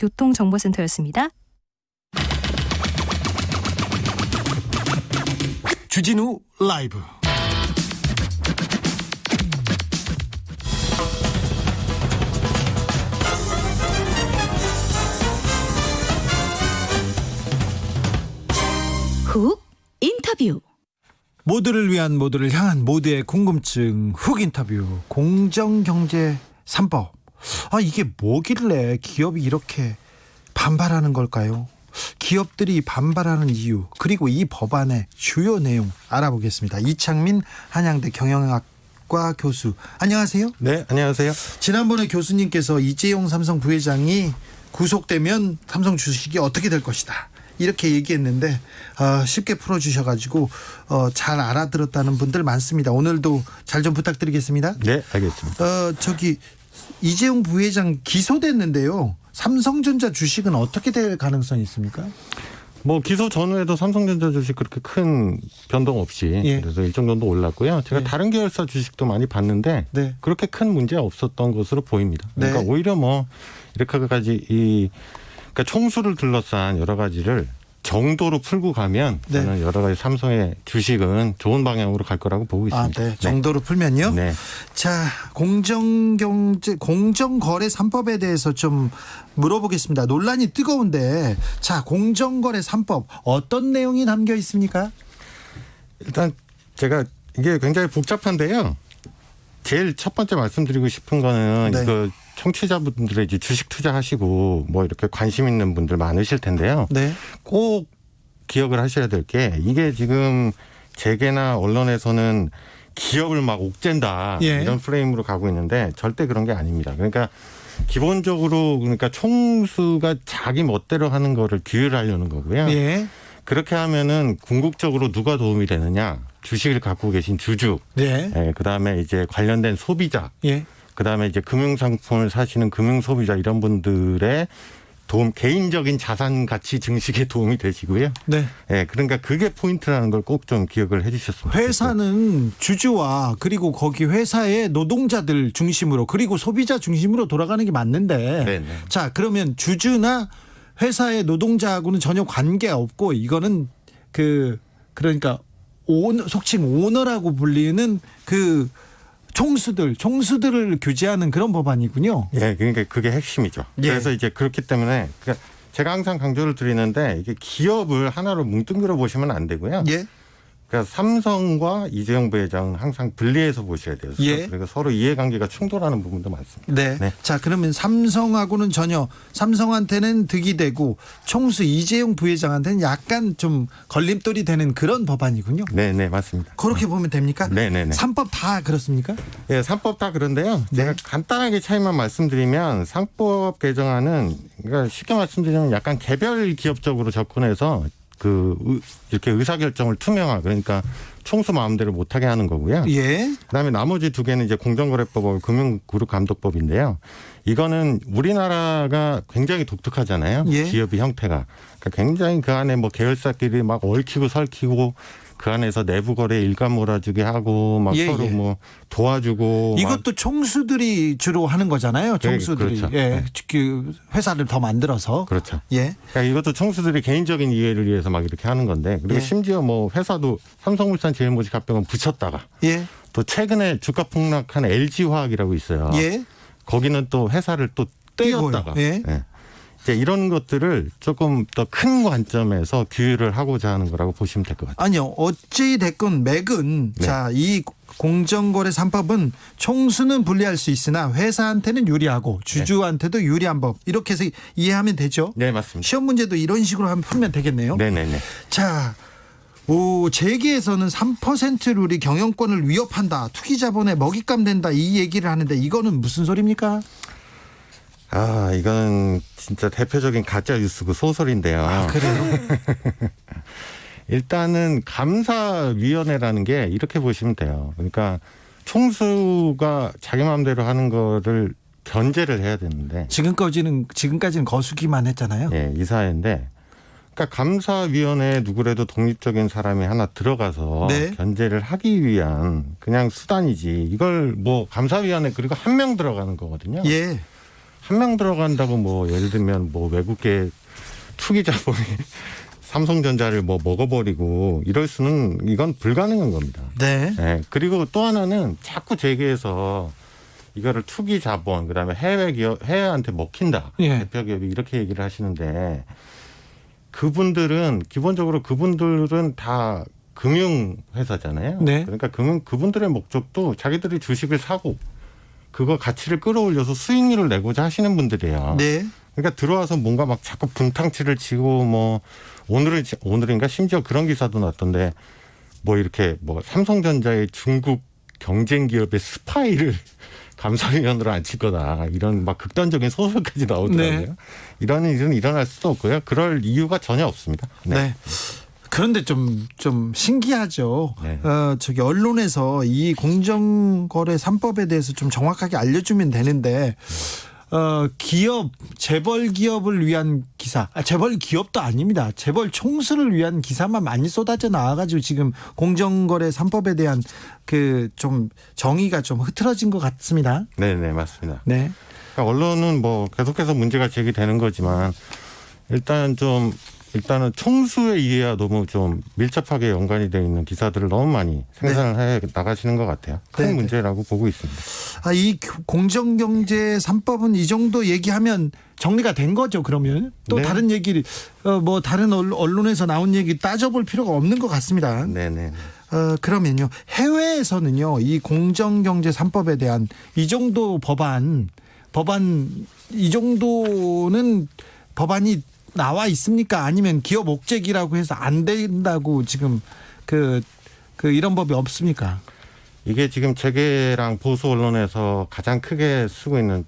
교통정보센터였습니다. 주진우 라이브. 훅 인터뷰. 모두를 위한, 모두를 향한, 모두의 궁금증 훅 인터뷰. 공정경제 3법. 이게 뭐길래 기업이 이렇게 반발하는 걸까요? 기업들이 반발하는 이유, 그리고 이 법안의 주요 내용 알아보겠습니다. 이창민 한양대 경영학과 교수, 안녕하세요. 네, 안녕하세요. 지난번에 교수님께서 이재용 삼성 부회장이 구속되면 삼성 주식이 어떻게 될 것이다, 이렇게 얘기했는데 쉽게 풀어주셔가지고 잘 알아들었다는 분들 많습니다. 오늘도 잘 좀 부탁드리겠습니다. 네, 알겠습니다. 이재용 부회장 기소됐는데요. 삼성전자 주식은 어떻게 될 가능성이 있습니까? 기소 전후에도 삼성전자 주식 그렇게 큰 변동 없이 그래서 일정 정도 올랐고요. 제가 다른 계열사 주식도 많이 봤는데 그렇게 큰 문제 없었던 것으로 보입니다. 그러니까 오히려 이렇게까지 그러니까 총수를 둘러싼 여러 가지를 정도로 풀고 가면 저는 여러 가지 삼성의 주식은 좋은 방향으로 갈 거라고 보고 있습니다. 네. 정도로 풀면요. 네. 자, 공정거래 3법에 대해서 좀 물어보겠습니다. 논란이 뜨거운데, 자, 공정거래 3법 어떤 내용이 담겨 있습니까? 일단 제가 이게 굉장히 복잡한데요. 제일 첫 번째 말씀드리고 싶은 거는 청취자분들의 이제 주식 투자하시고 이렇게 관심 있는 분들 많으실 텐데요. 꼭 기억을 하셔야 될 게, 이게 지금 재계나 언론에서는 기업을 막 옥죄다 이런 프레임으로 가고 있는데 절대 그런 게 아닙니다. 그러니까 기본적으로 총수가 자기 멋대로 하는 거를 규율하려는 거고요. 그렇게 하면은 궁극적으로 누가 도움이 되느냐? 주식을 갖고 계신 주주, 그다음에 이제 관련된 소비자, 그다음에 이제 금융상품을 사시는 금융소비자, 이런 분들의 개인적인 자산 가치 증식에 도움이 되시고요. 그러니까 그게 포인트라는 걸 꼭 좀 기억을 해 주셨으면 좋겠어요. 회사는 주주와 그리고 거기 회사의 노동자들 중심으로, 그리고 소비자 중심으로 돌아가는 게 맞는데, 자, 그러면 주주나 회사의 노동자하고는 전혀 관계가 없고, 이거는 그러니까 속칭 오너라고 불리는 총수들을 규제하는 그런 법안이군요. 그러니까 그게 핵심이죠. 그래서 이제 그렇기 때문에 제가 항상 강조를 드리는데, 이게 기업을 하나로 뭉뚱그려 보시면 안 되고요. 그러니까 삼성과 이재용 부회장 항상 분리해서 보셔야 돼요. 그리고 서로 이해관계가 충돌하는 부분도 많습니다. 자, 그러면 삼성하고는 전혀, 삼성한테는 득이 되고 총수 이재용 부회장한테는 약간 좀 걸림돌이 되는 그런 법안이군요. 네, 맞습니다. 그렇게 보면 됩니까? 3법 다 그렇습니까? 3법 다 그런데요. 제가 간단하게 차이만 말씀드리면, 3법 개정안은 그러니까 쉽게 말씀드리면 약간 개별 기업적으로 접근해서 이렇게 의사결정을 투명화, 그러니까 총수 마음대로 못하게 하는 거고요. 그다음에 나머지 두 개는 이제 공정거래법하고 금융그룹감독법인데요. 이거는 우리나라가 굉장히 독특하잖아요. 기업의 형태가. 그러니까 굉장히 그 안에 계열사끼리 막 얽히고 설키고, 그 안에서 내부 거래 일감 몰아주게 하고 서로 도와주고. 이것도 총수들이 주로 하는 거잖아요. 총수들이. 그 회사를 더 만들어서. 그러니까 이것도 총수들이 개인적인 이해를 위해서 막 이렇게 하는 건데, 그리고 심지어 회사도 삼성물산 제일모직 합병은 붙였다가 또 최근에 주가 폭락한 LG화학이라고 있어요. 거기는 또 회사를 또 떼었다가. 이제 이런 것들을 조금 더 큰 관점에서 규율을 하고자 하는 거라고 보시면 될 것 같아요. 아니요, 어찌 됐건 맥은 자, 이 공정거래 3법은 총수는 불리할 수 있으나 회사한테는 유리하고 주주한테도 유리한 법, 이렇게 해서 이해하면 되죠? 네, 맞습니다. 시험 문제도 이런 식으로 하면 풀면 되겠네요. 자, 재계에서는 3% 룰이 경영권을 위협한다, 투기 자본에 먹잇감 된다, 이 얘기를 하는데, 이거는 무슨 소리입니까? 이건 진짜 대표적인 가짜 뉴스고 소설인데요. 그래요? 일단은 감사위원회라는 게 이렇게 보시면 돼요. 그러니까 총수가 자기 마음대로 하는 거를 견제를 해야 되는데, 지금까지는 거수기만 했잖아요. 이 사회인데, 그러니까 감사위원회에 누구라도 독립적인 사람이 하나 들어가서 견제를 하기 위한 그냥 수단이지, 이걸 감사위원회 그리고 한 명 들어가는 거거든요. 한 명 들어간다고 뭐 예를 들면 뭐 외국계 투기 자본이 삼성전자를 뭐 먹어버리고 이럴 수는 이건 불가능한 겁니다. 네. 네. 그리고 또 하나는 자꾸 재계에서 이거를 투기 자본 그다음에 해외 기업 해외한테 먹힌다. 예. 대표 기업이 이렇게 얘기를 하시는데 그분들은 기본적으로 그분들은 다 금융회사잖아요. 네. 그러니까 그분들의 목적도 자기들이 주식을 사고 그거 가치를 끌어올려서 수익률을 내고자 하시는 분들이에요. 네. 그러니까 들어와서 뭔가 막 자꾸 분탕치를 치고 뭐 오늘인가 심지어 그런 기사도 났던데 뭐 이렇게 뭐 삼성전자의 중국 경쟁 기업의 스파이를 감사위원으로 앉힐 거다 이런 막 극단적인 소설까지 나오더라고요. 네. 이런 일은 일어날 수도 없고요. 그럴 이유가 전혀 없습니다. 네. 그런데 좀 신기하죠. 네. 저기 언론에서 이 공정거래 3법에 대해서 좀 정확하게 알려주면 되는데 재벌 기업을 위한 기사, 재벌 기업도 아닙니다. 재벌 총수를 위한 기사만 많이 쏟아져 나와가지고 지금 공정거래 3법에 대한 그 좀 정의가 좀 흐트러진 것 같습니다. 네, 맞습니다. 네. 그러니까 언론은 뭐 계속해서 문제가 제기되는 거지만 일단은 총수의 이해와 너무 좀 밀접하게 연관이 되어 있는 기사들을 너무 많이 생산을 해 나가시는 것 같아요. 큰 네. 문제라고 보고 있습니다. 이 공정경제 3법은 이 정도 얘기하면 정리가 된 거죠. 그러면 또 네. 다른 얘기를 뭐 다른 언론에서 나온 얘기 따져볼 필요가 없는 것 같습니다. 네네. 그러면요 해외에서는요 이 공정경제 3법에 대한 이 정도 법안 이 정도는 법안이 나와 있습니까? 아니면 기업 옥죄기라고 해서 안 된다고 지금 이런 법이 없습니까? 이게 지금 재계랑 보수 언론에서 가장 크게 쓰고 있는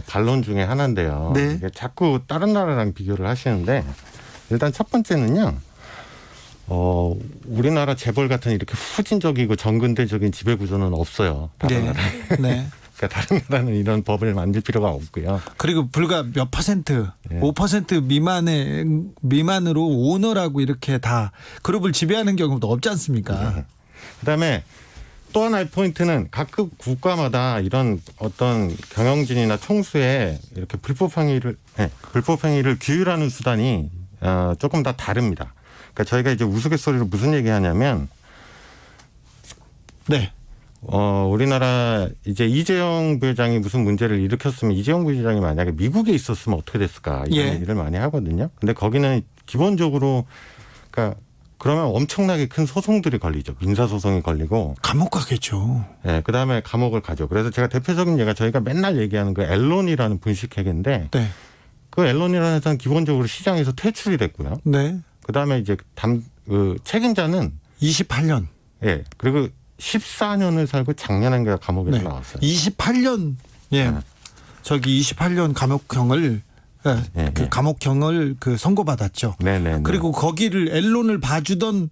반론 중에 하나인데요. 네. 이게 자꾸 다른 나라랑 비교를 하시는데 일단 첫 번째는요. 우리나라 재벌 같은 이렇게 후진적이고 정근대적인 지배 구조는 없어요. 다른 네. 나라에. 네. 그러니까 다른 나라는 이런 법을 만들 필요가 없고요. 그리고 불과 몇 퍼센트, 네. 5% 미만으로 오너라고 이렇게 다 그룹을 지배하는 경우도 없지 않습니까? 네. 그다음에 또 하나의 포인트는 각급 국가마다 이런 어떤 경영진이나 총수의 이렇게 불법 행위를 규율하는 수단이 조금 다 다릅니다. 그러니까 저희가 이제 우스갯소리로 무슨 얘기하냐면, 네. 우리나라 이제 이재용 부회장이 무슨 문제를 일으켰으면 이재용 부회장이 만약에 미국에 있었으면 어떻게 됐을까 이런 예. 얘기를 많이 하거든요. 근데 거기는 기본적으로 그러니까 그러면 엄청나게 큰 소송들이 걸리죠. 민사소송이 걸리고. 감옥 가겠죠. 네, 그다음에 감옥을 가죠. 그래서 제가 대표적인 예가 저희가 맨날 얘기하는 그 앨런이라는 분식회계인데 네. 그 앨런이라는 회사는 기본적으로 시장에서 퇴출이 됐고요. 네. 그다음에 이제 책임자는 28년. 예, 그리고 14년을 살고 작년인가 감옥에서 네. 나왔어요. 28년. 예. 네. 저기 28년 감옥형을 네, 네. 감옥형을 선고받았죠. 네네. 그리고 거기를 앨론을 봐주던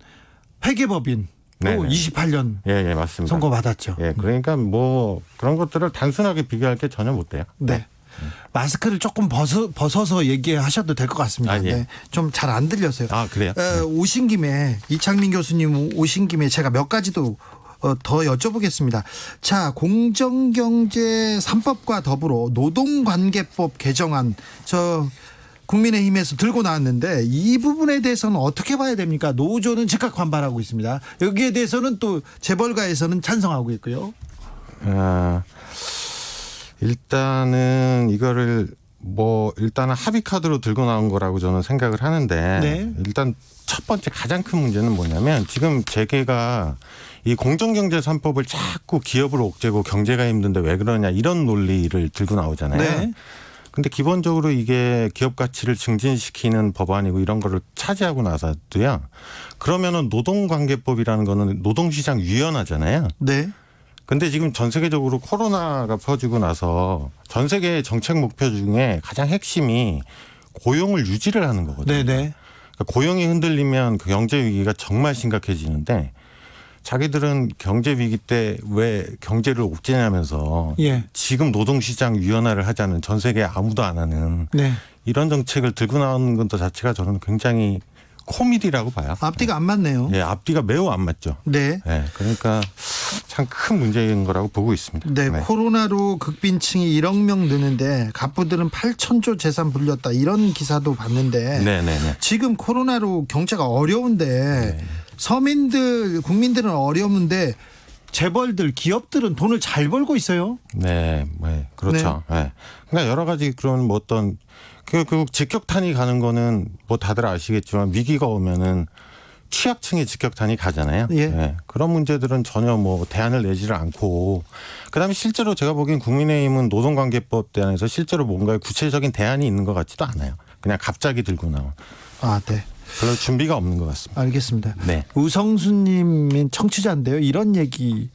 회계법인도 네네. 28년 예, 맞습니다. 선고받았죠. 예, 그러니까 뭐 그런 것들을 단순하게 비교할 게 전혀 못 돼요. 네. 마스크를 조금 벗어서 얘기하셔도 될 것 같습니다. 아, 예. 네. 좀 잘 안 들렸어요. 아, 그래요? 오신 김에 이창민 교수님 오신 김에 제가 몇 가지도 더 여쭤보겠습니다. 자, 공정경제 3법과 더불어 노동관계법 개정안 국민의힘에서 들고 나왔는데 이 부분에 대해서는 어떻게 봐야 됩니까? 노조는 즉각 반발하고 있습니다. 여기에 대해서는 또 재벌가에서는 찬성하고 있고요. 일단은 이거를 일단은 합의 카드로 들고 나온 거라고 저는 생각을 하는데 네. 일단 첫 번째 가장 큰 문제는 뭐냐면 지금 재계가 이 공정경제 3법을 자꾸 기업을 옥죄고 경제가 힘든데 왜 그러냐 이런 논리를 들고 나오잖아요. 네. 근데 기본적으로 이게 기업 가치를 증진시키는 법안이고 이런 거를 차지하고 나서도요. 그러면은 노동관계법이라는 거는 노동시장 유연하잖아요. 네. 근데 지금 전 세계적으로 코로나가 퍼지고 나서 전 세계의 정책 목표 중에 가장 핵심이 고용을 유지를 하는 거거든요. 네네. 그러니까 고용이 흔들리면 그 경제 위기가 정말 심각해지는데 자기들은 경제 위기 때 왜 경제를 옥죄냐면서 예. 지금 노동시장 유연화를 하자는 전 세계 아무도 안 하는 네. 이런 정책을 들고 나오는 것 자체가 저는 굉장히 코미디라고 봐요. 앞뒤가 안 맞네요. 예, 앞뒤가 매우 안 맞죠. 네. 예, 그러니까 참 큰 문제인 거라고 보고 있습니다. 네, 코로나로 극빈층이 1억 명 느는데 갑부들은 8천조 재산 불렸다 이런 기사도 봤는데 네네네. 지금 코로나로 경제가 어려운데 서민들 국민들은 어려운데 재벌들 기업들은 돈을 잘 벌고 있어요. 네, 그렇죠. 네. 그러니까 여러 가지 그런 뭐 어떤 그 직격탄이 가는 거는 뭐 다들 아시겠지만 위기가 오면은 취약층의 직격탄이 가잖아요. 예. 네. 그런 문제들은 전혀 뭐 대안을 내지를 않고 그다음에 실제로 제가 보기엔 국민의힘은 노동관계법 대안에서 실제로 뭔가 구체적인 대안이 있는 것 같지도 않아요. 그냥 갑자기 들고 나온. 아, 네. 별로 준비가 없는 것 같습니다. 알겠습니다. 네. 우성수님은 청취자인데요. 이런 얘기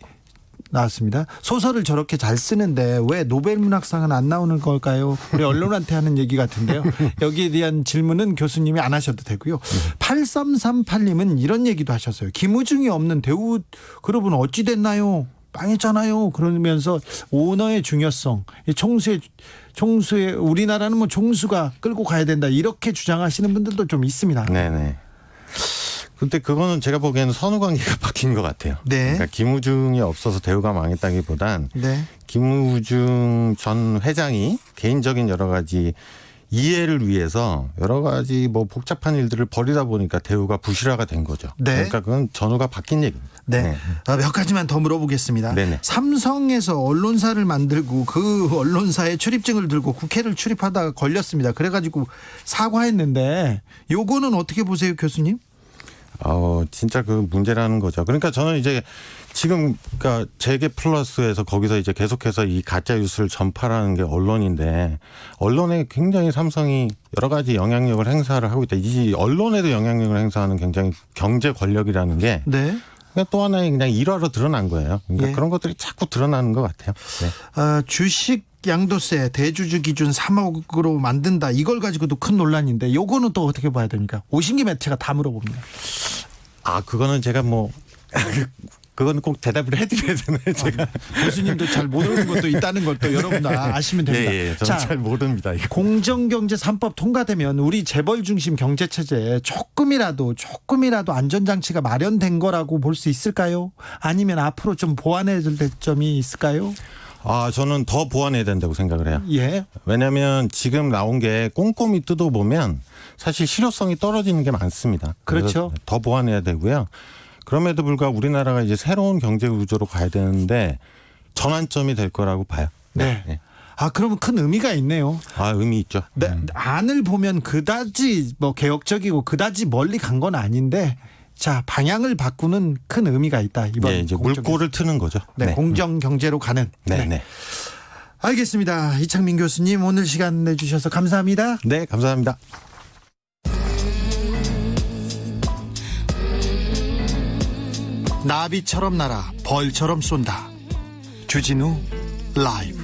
나왔습니다. 소설을 저렇게 잘 쓰는데 왜 노벨문학상은 안 나오는 걸까요? 우리 언론한테 하는 얘기 같은데요. 여기에 대한 질문은 교수님이 안 하셔도 되고요. 8338님은 이런 얘기도 하셨어요. 김우중이 없는 대우 그룹은 어찌 됐나요? 빵했잖아요. 그러면서 오너의 중요성, 총수의 우리나라는 뭐 총수가 끌고 가야 된다 이렇게 주장하시는 분들도 좀 있습니다. 네네. 근데 그거는 제가 보기에는 선후 관계가 바뀐 것 같아요. 네. 그러니까 김우중이 없어서 대우가 망했다기보단 네. 김우중 전 회장이 개인적인 여러 가지 이해를 위해서 여러 가지 뭐 복잡한 일들을 벌이다 보니까 대우가 부실화가 된 거죠. 네. 그러니까 그건 전후가 바뀐 얘기입니다. 네. 몇 가지만 더 물어보겠습니다. 네네. 삼성에서 언론사를 만들고 그 언론사의 출입증을 들고 국회를 출입하다가 걸렸습니다. 그래가지고 사과했는데 요거는 어떻게 보세요, 교수님? 진짜 그 문제라는 거죠. 그러니까 저는 이제 지금 그러니까 재계 플러스에서 거기서 이제 계속해서 이 가짜 뉴스를 전파라는 게 언론인데 언론에 굉장히 삼성이 여러 가지 영향력을 행사를 하고 있다. 이 언론에도 영향력을 행사하는 굉장히 경제 권력이라는 게 네. 또 하나의 그냥 일화로 드러난 거예요. 그러니까 예. 그런 것들이 자꾸 드러나는 것 같아요. 네. 주식 양도세 대주주 기준 3억으로 만든다. 이걸 가지고도 큰 논란인데 요거는 또 어떻게 봐야 됩니까? 오신기 매체가 다 물어봅니다. 그거는 제가 뭐 그거는 꼭 대답을 해드려야 되나요? 제가 교수님도 잘 모르는 것도 있다는 것도 여러분 다 아시면 됩니다. 예, 저는 잘 모릅니다. 이거. 공정경제 3법 통과되면 우리 재벌 중심 경제 체제에 조금이라도 안전장치가 마련된 거라고 볼 수 있을까요? 아니면 앞으로 좀 보완해야 될 점이 있을까요? 저는 더 보완해야 된다고 생각을 해요. 예. 왜냐하면 지금 나온 게 꼼꼼히 뜯어보면 사실 실효성이 떨어지는 게 많습니다. 그렇죠. 더 보완해야 되고요. 그럼에도 불구하고 우리나라가 이제 새로운 경제 구조로 가야 되는데 전환점이 될 거라고 봐요. 네. 그러면 큰 의미가 있네요. 의미 있죠. 네, 안을 보면 그다지 뭐 개혁적이고 그다지 멀리 간 건 아닌데 자, 방향을 바꾸는 큰 의미가 있다. 이번 이제 물꼬를 트는 거죠. 네, 공정 경제로 가는. 네. 알겠습니다. 이창민 교수님 오늘 시간 내주셔서 감사합니다. 네, 감사합니다. 나비처럼 날아 벌처럼 쏜다. 주진우 라이브.